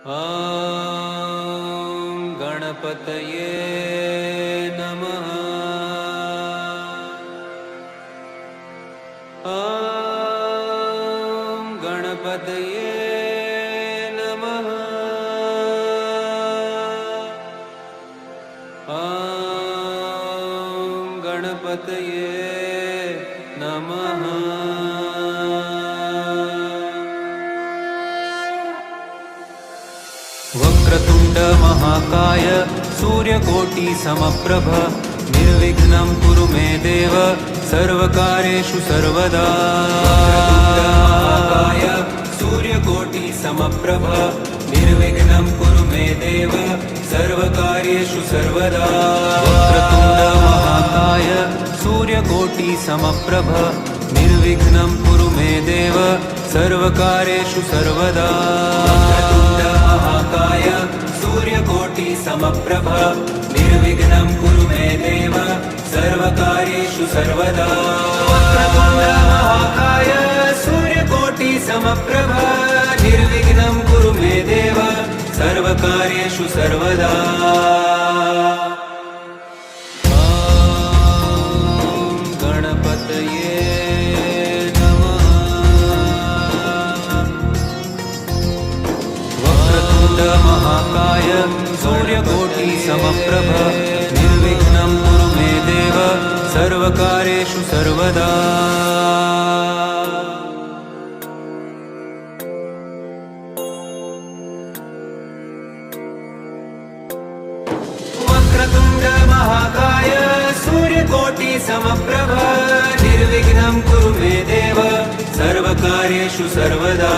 ॐ गणपतये नमः। ॐ गणपतये नमः। ॐ गणपतये नमः। वक्रतुंड महाकाय सूर्यकोटि समप्रभ निर्विघ्नं कुरु मे देव सर्वकार्येषु सर्वदा। वक्रतुंड महाकाय सूर्यकोटि समप्रभ निर्विघ्नं कुरु मे देव सर्वकार्येषु सर्वदा। वक्रतुंड महाकाय सूर्यकोटि समप्रभ निर्विघ्नं कुरु मे देव सर्वकार्येषु सर्वदा। वक्रतुंड महाकाय सूर्यकोटि समप्रभ निर्विघ्नं कुरु मे देव सर्वकार्येषु सर्वदा। वक्रतुंड महाकाय सूर्यकोटि समप्रभ निर्विघ्नं कुरु मे देव सर्वकार्येषु सर्वदा। महाकाय सूर्यकोटि समप्रभ निर्विघ्नं कुरु मे देव सर्वकार्येषु सर्वदा। वक्रतुंड महाकाय सूर्यकोटि समप्रभ निर्विघ्नं कुरु मे देव सर्वकार्येषु सर्वदा।